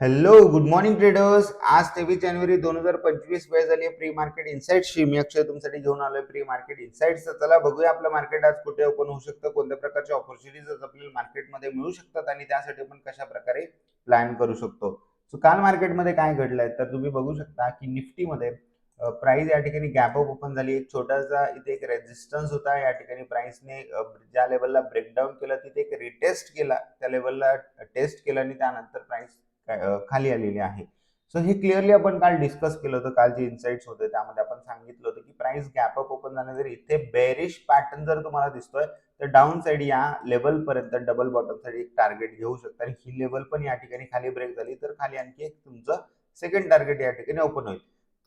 Hello good morning traders. आज 23 जानेवारी 2025 वेळ झाली आहे प्री मार्केट इन्साइट्सची. मी अक्षय तुमच्यासाठी घेऊन आलोय प्री मार्केट इन्साइट्स. चला बघूया आपलं मार्केट आज कुठे ओपन होऊ शकतं, कोणत्या प्रकारच्या ऑपॉर्च्युनिटीज आपल्याला मार्केटमध्ये मिळू शकतात आणि त्यासाठी आपण कशा प्रकारे प्लॅन करू शकतो. सो काल मार्केटमध्ये काय घडलंय तर तुम्ही बघू शकता की निफ्टीमध्ये प्राइस या ठिकाणी गॅप अप ओपन झाली. एक छोटासा इथे एक रेजिस्टन्स होता. या ठिकाणी प्राइसने ज्या लेवलला ब्रेकडाऊन केलं तिथे एक रिटेस्ट केला, त्या लेवलला टेस्ट केलं आणि त्यानंतर प्राइस खाली आलेली आहे. सो हे क्लिअरली आपण काल डिस्कस केलं होतं. काल जे इन्साइट्स होते त्यामध्ये आपण सांगितलं होतं की प्राइस गॅप अप ओपन झाल्यानंतर इथे बेरिश पॅटर्न जर तुम्हाला दिसतोय तर डाऊन साइड या लेवल पर्यंत डबल बॉटम साठी एक टार्गेट घेऊ शकता आणि ही लेवल पण या ठिकाणी खाली ब्रेक झाली तर खाली आणखी एक तुमचं सेकंड टार्गेट या ठिकाणी ओपन होईल.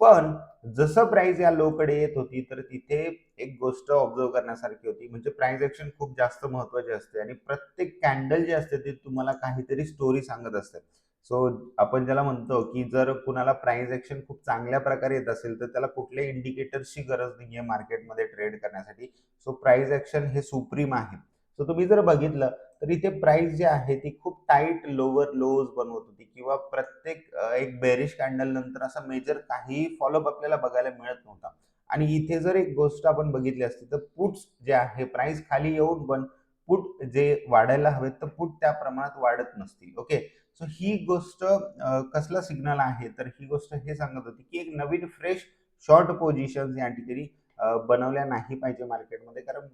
पण जसं प्राइस या लो कडे येत होती तर तिथे एक गोष्ट ऑब्झर्व करण्यासारखी होती, म्हणजे प्राइस ऍक्शन खूप जास्त महत्वाची असते आणि प्रत्येक कॅन्डल जे असते ते तुम्हाला काहीतरी स्टोरी सांगत असते. सो आपण ज्याला म्हणतो की जर कुणाला प्राइस ऍक्शन खूप चांगल्या प्रकारे येत असेल तर त्याला कुठल्याही इंडिकेटर्सची गरज नाहीये मार्केटमध्ये ट्रेड करण्यासाठी. सो प्राइस ऍक्शन हे सुप्रीम आहे. सो तुम्ही जर बघितलं तर इथे प्राइस जी आहे ती खूप टाईट लोवर लोज बनवत होती किंवा प्रत्येक एक बेरिश कॅन्डल नंतर असा मेजर काही फॉलोअप आपल्याला बघायला मिळत नव्हता. आणि इथे जर एक गोष्ट आपण बघितली असती तर पुट्स जे आहे प्राइस खाली येऊन पण पुट जे वाढायला हवेत तर पुट त्या प्रमाणात वाढत नसतील. ओके, सो ही गोष्ट कसला सिग्नल आहे तर ही गोष्ट हे सांगत होती की एक नवीन फ्रेश शॉर्ट पोझिशन या ठिकाणी बनवल्या नाही पाहिजे मार्केटमध्ये, कारण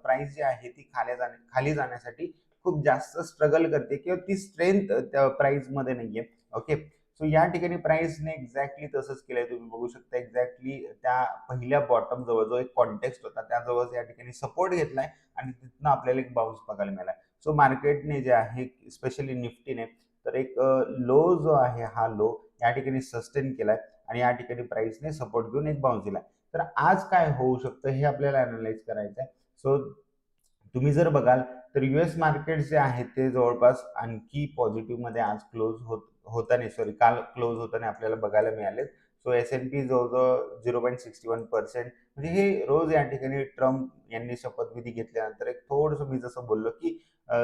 प्राइस जी आहे ती खाली जाण्यासाठी खूप जास्त स्ट्रगल करते किंवा ती स्ट्रेंथ त्या प्राइस मध्ये नाहीये. ओके, सो या ठिकाणी प्राइसने एक्झॅक्टली तसंच केलंय. तुम्ही बघू शकता एक्झॅक्टली त्या पहिल्या बॉटम जवळ जो एक कॉन्टेक्स्ट होता त्याजवळ या ठिकाणी सपोर्ट घेतलाय आणि तिथनं आपल्याला एक बाउन्स बघायला मिळाला. सो मार्केटने जे आहे स्पेशली निफ्टीने तर एक लो जो आहे हा लो या ठिकाणी सस्टेन केलाय आणि या ठिकाणी प्राइसने सपोर्ट घेऊन एक बाउन्स दिलाय. तर आज काय होऊ शकतं हे आपल्याला अनालाइज करायचं आहे. सो तुम्ही जर बघाल तर युएस मार्केट जे आहे ते जवळपास आणखी पॉझिटिव्ह मध्ये आज क्लोज होताना सॉरी काल क्लोज होताना आपल्याला बघायला मिळाले. सो एस एन पी जवळजवळ 0.61%, म्हणजे हे रोज या ठिकाणी ट्रम्प यांनी शपथविधी घेतल्यानंतर एक थोडंसं मी जसं बोललो की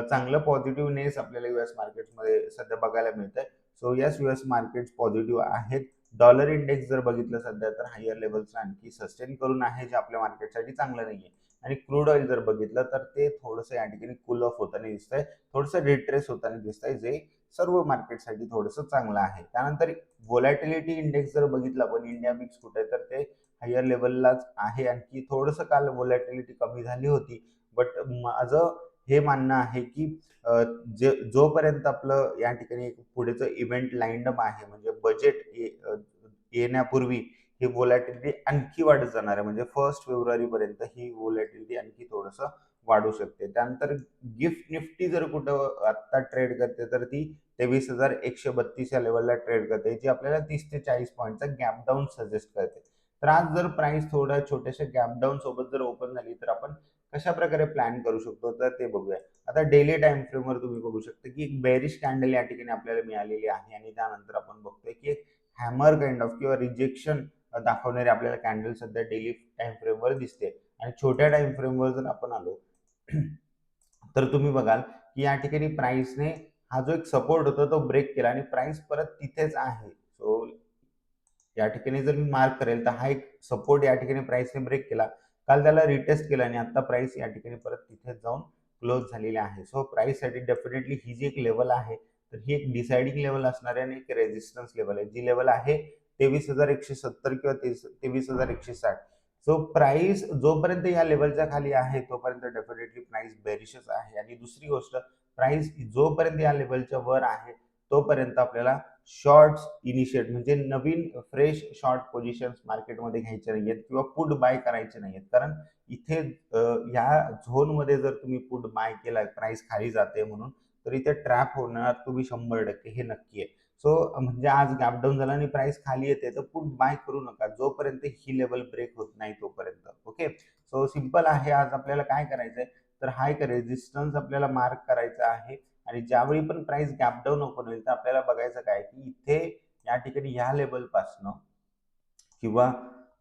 चांगलं पॉझिटिव्हनेस आपल्याला युएस मार्केटमध्ये सध्या बघायला मिळतंय. So yes, US market positive आहेत. डॉलर इंडेक्स जर बघितलं सध्या तर हायर लेवल्स आणखी सस्टेन करून आहे, जे आपल्या मार्केटसाठी चांगलं नाहीये. आणि क्रूड ऑइल जर बघितलं तर ते थोडंसं या ठिकाणी कूल ऑफ होताना दिसतंय, थोडंसं रिट्रेस होताना दिसतंय, जे सर्व मार्केटसाठी थोडंसं चांगलं आहे. त्यानंतर व्होलॅटिलिटी इंडेक्स जर बघितलं आपण इंडिया मिक्स कुठे तर ते हायर लेवललाच आहे. आणखी थोडंसं काल व्होलॅटिलिटी कमी झाली होती, बट माझं हे मानणं आहे की जे जोपर्यंत आपलं या ठिकाणी एक पुढेचं इव्हेंट लाईन अप आहे, म्हणजे बजेट येण्यापूर्वी ही व्होलॅटिलिटी आणखी वाढत जाणार आहे. म्हणजे 1 फेब्रुवारी पर्यंत ही व्होलॅटिलिटी आणखी थोडंसं वाढू शकते. त्यानंतर गिफ्ट निफ्टी जर कुठं आता ट्रेड करते तर ती 23,132 या लेवलला ट्रेड करते, जी आपल्याला 30 ते 40 पॉईंटचा गॅप डाऊन सजेस्ट करते. तर आज जर प्राइस थोड्या छोट्याशा गॅप डाऊन सोबत जर ओपन झाली तर आपण कशा प्रकारे प्लॅन करू शकतो तर ते बघूया. आता डेली टाइम फ्रेमवर तुम्ही बघू शकता की एक बेरिश कॅन्डल या ठिकाणी आपल्याला मिळालेली आहे आणि त्यानंतर आपण बघतोय की एक हॅमर काइंड ऑफ किंवा रिजेक्शन दाखवणारे आपल्याला कॅन्डल सध्या डेली टाइम फ्रेमवर दिसते. आणि छोट्या टाइम फ्रेमवर जर आपण आलो तर तुम्ही बघाल की या ठिकाणी प्राइसने हा जो एक सपोर्ट होता तो ब्रेक केला आणि प्राइस परत तिथेच आहे. सो या ठिकाणी जर मी मार्क करेल तर हा एक सपोर्ट या ठिकाणी प्राइसने ब्रेक केला, काल त्याला रिटेस्ट केला आणि आता प्राइस या ठिकाणी परत तिथेच जाऊन क्लोज झालेली आहे. सो प्राइस साठी डेफिनेटली ही जी एक लेवल आहे तर ही एक डिसाइडिंग लेवल असणार आहे आणि एक रेजिस्टन्स लेवल आहे, जी लेवल आहे 23,170 किंवा 23,160. सो प्राइस जोपर्यंत या लेवलच्या खाली आहे तोपर्यंत डेफिनेटली प्राइस बेरिशच आहे. आणि दुसरी गोष्ट, प्राइस जोपर्यंत या लेवलच्या वर आहे तोपर्यंत आपल्याला शॉर्ट्स इनिशिएट म्हणजे नवीन फ्रेश शॉर्ट पोझिशन्स मार्केटमध्ये घ्यायचे नाहीयेत किंवा पुट बाय करायचे नाहीयेत. कारण इथे या झोनमध्ये जर तुम्ही पुट बाय केला प्राइस खाली जाते म्हणून तर इथे ट्रॅप होणार तुम्ही 100%, हे नक्की आहे. सो म्हणजे आज गॅपडाऊन झाला आणि प्राइस खाली येते तर पुट बाय करू नका जोपर्यंत ही लेवल ब्रेक होत नाही तोपर्यंत. ओके, सो सिंपल आहे. आज आपल्याला काय करायचंय तर हा एक रेजिस्टन्स आपल्याला मार्क करायचा आहे आणि ज्यावेळी पण प्राइस गॅप डाऊन ओपन होईल तर आपल्याला बघायचं काय की इथे या ठिकाणी ह्या लेवल पासनं किंवा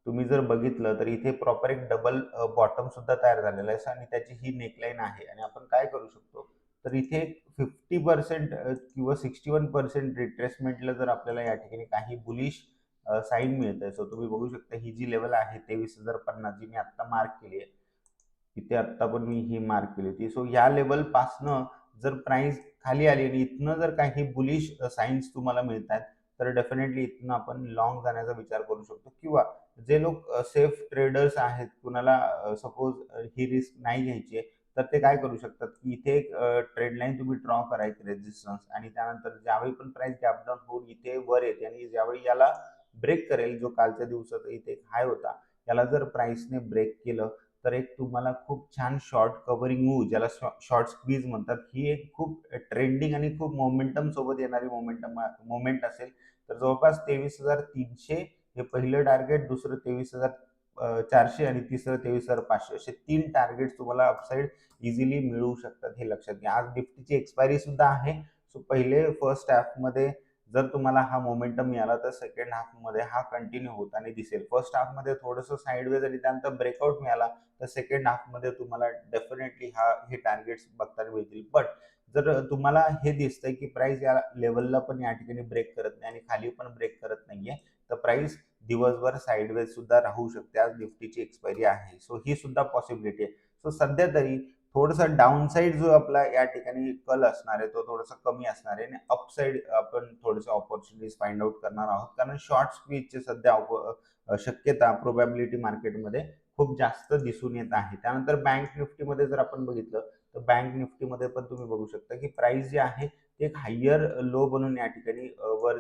तुम्ही जर बघितलं तर इथे प्रॉपर एक डबल बॉटम सुद्धा तयार झालेला आहे आणि त्याची ही नेकलाईन आहे. आणि आपण काय करू शकतो तर इथे 50% किंवा 61% रिट्रेसमेंटला जर आपल्याला या ठिकाणी काही बुलिश साईन मिळत आहे. सो तुम्ही बघू शकता ही जी लेवल आहे 23,050 जी मी आता मार्क केली आहे, इथे आत्ता पण मी ही मार्क केली होती. सो या लेवल पासनं जर प्राइस खाली आली आणि इथनं जर काही बुलिश साईन्स तुम्हाला मिळतात, तर डेफिनेटली इथनं आपण लॉंग जाण्याचा विचार करू शकतो. किंवा जे लोक सेफ ट्रेडर्स आहेत, कुणाला सपोज ही रिस्क नाही घ्यायची आहे, तर ते काय करू शकतात की इथे एक ट्रेड लाईन तुम्ही ड्रॉ करायची रेजिस्टन्स, आणि त्यानंतर ज्यावेळी पण प्राइस गॅप डाऊन होऊन इथे वर येते आणि ज्यावेळी याला ब्रेक करेल, जो कालच्या दिवसाचा इथे हाय होता, याला जर प्राइसने ब्रेक केलं, तर एक तुम्हाला खूप छान शॉर्ट कव्हरिंग मूव्ह, ज्याला शॉर्ट स्क्वीज म्हणतात, ही एक खूप ट्रेंडिंग आणि खूप मोमेंटम सोबत येणारी मोमेंट असेल. तर जवळपास 23,300 हे पहिलं टार्गेट, दुसरं 23,400 आणि तिसरं 23,500, असे 3 टार्गेट तुम्हाला अपसाईड इझिली मिळू शकतात, हे लक्षात घ्या. आज निफ्टीची एक्सपायरी सुद्धा आहे. सो पहिले फर्स्ट हाफमध्ये जर तुम्हाला हा मोमेंटम मिळाला, तर सेकंड हाफमध्ये हा कंटिन्यू होताना दिसेल. फर्स्ट हाफमध्ये थोडंसं साईडवेज आणि त्यानंतर ब्रेकआउट मिळाला, तर सेकंड हाफमध्ये तुम्हाला डेफिनेटली हे टार्गेट्स बघताना मिळतील. बट जर तुम्हाला हे दिसतंय की प्राइस या लेवलला पण या ठिकाणी ब्रेक करत नाही आणि खाली पण ब्रेक करत नाहीये, तर प्राइस दिवसभर साईडवेज सुद्धा राहू शकते. आज निफ्टीची एक्सपायरी आहे, सो ही सुद्धा पॉसिबिलिटी आहे. सो सध्या तरी थोडासा डाऊन साईड जो आपला या ठिकाणी कल असणार आहे, तो थोडासा कमी असणार आहे आणि अपसाईड आपण थोडेसे ऑपॉर्च्युनिटीज फाइंड आउट करणार आहोत. कारण शॉर्ट स्क्वीजचे सध्या शक्यता प्रोबॅबिलिटी मार्केटमध्ये खूप जास्त दिसून येत आहे. त्यानंतर बँक निफ्टीमध्ये जर आपण बघितलं, तर बँक निफ्टीमध्ये पण तुम्ही बघू शकता की प्राइस जी आहे ती एक हायर लो बनून या ठिकाणी वर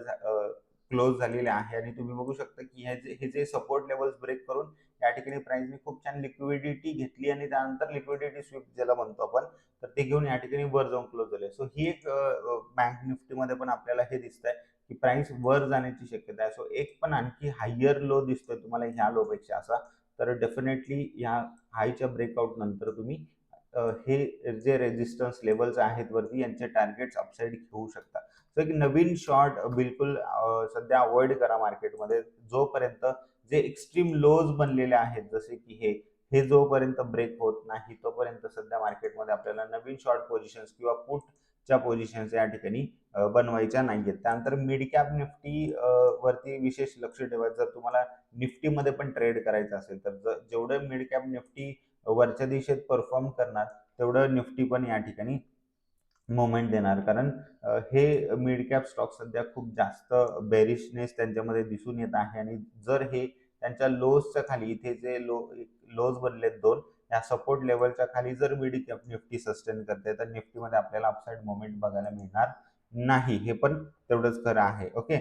क्लोज झालेले आहे. आणि तुम्ही बघू शकता की हे जे सपोर्ट लेवल्स ब्रेक करून या ठिकाणी प्राइसने खूप छान लिक्विडिटी घेतली आणि त्यानंतर लिक्विडिटी स्वीप ज्याला म्हणतो आपण, तर ते घेऊन या ठिकाणी वर जाऊन क्लोज झाले. सो ही एक बँक निफ्टीमध्ये पण आपल्याला हे दिसतंय की प्राइस वर जाण्याची शक्यता आहे. सो एक पण आणखी हायर लो दिसतोय तुम्हाला ह्या लो पेक्षा असा, तर डेफिनेटली ह्या हायच्या ब्रेकआउट नंतर तुम्ही हे जे रेजिस्टन्स लेवल्स आहेत वरती, यांचे टार्गेट्स अपसाईड घेऊ शकता. सो एक नवीन शॉर्ट बिलकुल सध्या अवॉइड करा मार्केटमध्ये, जोपर्यंत जे एक्स्ट्रीम लोज बनलेले आहेत, जसे की हे जोपर्यंत ब्रेक होत नाही, तोपर्यंत सध्या मार्केटमध्ये आपल्याला नवीन शॉर्ट पोझिशन्स किंवा पुटच्या पोझिशन्स या ठिकाणी बनवायच्या नाहीयेत. त्यानंतर मिड कॅप निफ्टी वरती विशेष लक्ष ठेवा. जर तुम्हाला निफ्टीमध्ये पण ट्रेड करायचं असेल, तर जेवढं मिड कॅप निफ्टी वरच्या दिशेत परफॉर्म करणार, तेवढं निफ्टी पण या ठिकाणी मोमेंट देणार. कारण हे मिड कॅप स्टॉक सध्या खूप जास्त बेरिशनेस त्यांच्यामध्ये दिसून येत आहे. आणि जर हे त्यांच्या लोजच्या खाली, इथे जे लोज बनलेत दोन, या सपोर्ट लेवलच्या खाली जर मिड कॅप निफ्टी सस्टेन करते, तर निफ्टीमध्ये आपल्याला अपसाईड मोमेंट बघायला मिळणार नाही. हे पण तेवढंच खरं आहे. ओके.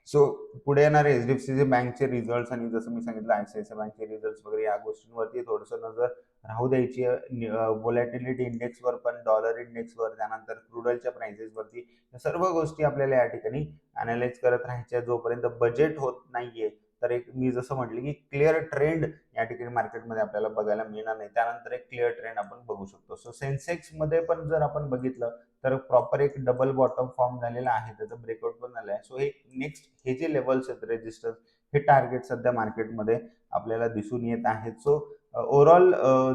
सो पुढे येणारे एचडीएफसी बँकचे रिझल्ट आणि जसं मी सांगितलं आयसीआयसीआय बँकचे रिझल्ट वगैरे, या गोष्टींवरती थोडंसं नजर राहू द्यायची. व्होलॅटिलिटी इंडेक्सवर पण, डॉलर इंडेक्सवर, त्यानंतर क्रूड ऑइलच्या प्राइसेसवरती, या सर्व गोष्टी आपल्याला या ठिकाणी अनालाइज करत राहायच्या. जोपर्यंत बजेट होत नाहीये, तर एक मी जसं म्हटलं की क्लिअर ट्रेंड या ठिकाणी मार्केटमध्ये आपल्याला बघायला मिळणार नाही. त्यानंतर एक क्लिअर ट्रेंड आपण बघू शकतो. सो सेन्सेक्समध्ये पण जर आपण बघितलं, तर प्रॉपर एक डबल बॉटम फॉर्म झालेला आहे, त्याचं ब्रेकआउट पण झालं आहे. सो हे नेक्स्ट हे जे लेवल्स आहेत रेजिस्टन्स, हे टार्गेट सध्या मार्केटमध्ये आपल्याला दिसून येत आहेत. सो ओव्हरऑल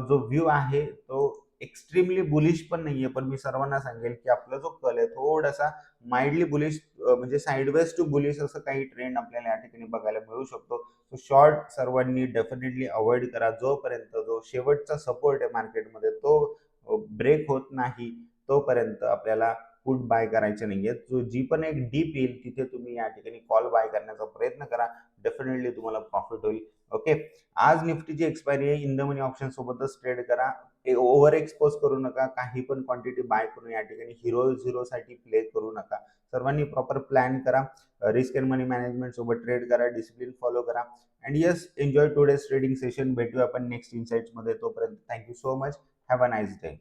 जो व्ह्यू आहे तो एक्स्ट्रीमली बुलिश पण नाहीये, पण मी सर्वांना सांगेल की आपला जो कल आहे थोडासा माइल्डली बुलिश, म्हणजे साईडवेज टू बुलिश असं काही ट्रेंड आपल्याला या ठिकाणी बघायला मिळू शकतो. सो शॉर्ट सर्वांनी डेफिनेटली अवॉइड करा. जोपर्यंत जो शेवटचा सपोर्ट आहे मार्केटमध्ये तो ब्रेक होत नाही, तोपर्यंत आपल्याला पुट बाय करायचे नाहीये. जो जी पण एक डीप येईल, तिथे तुम्ही या ठिकाणी कॉल बाय करण्याचा प्रयत्न करा. डेफिनेटली तुम्हाला प्रॉफिट होईल. ओके. आज निफ्टीची एक्सपायरी आहे. इन द मनी ऑप्शन सोबतच ट्रेड करा. ओव्हर एक्सपोज करू नका. काही पण क्वांटिटी बाय करून या ठिकाणी हिरो साठी प्ले करू नका. सर्वांनी प्रॉपर प्लॅन करा. रिस्क अँड मनी मॅनेजमेंट सोबत ट्रेड करा. डिसिप्लिन फॉलो करा. And yes, enjoy today's trading session. भेटूया आपण नेक्स्ट इनसाइट्स मध्ये. तोपर्यंत thank you so much. Have a nice day.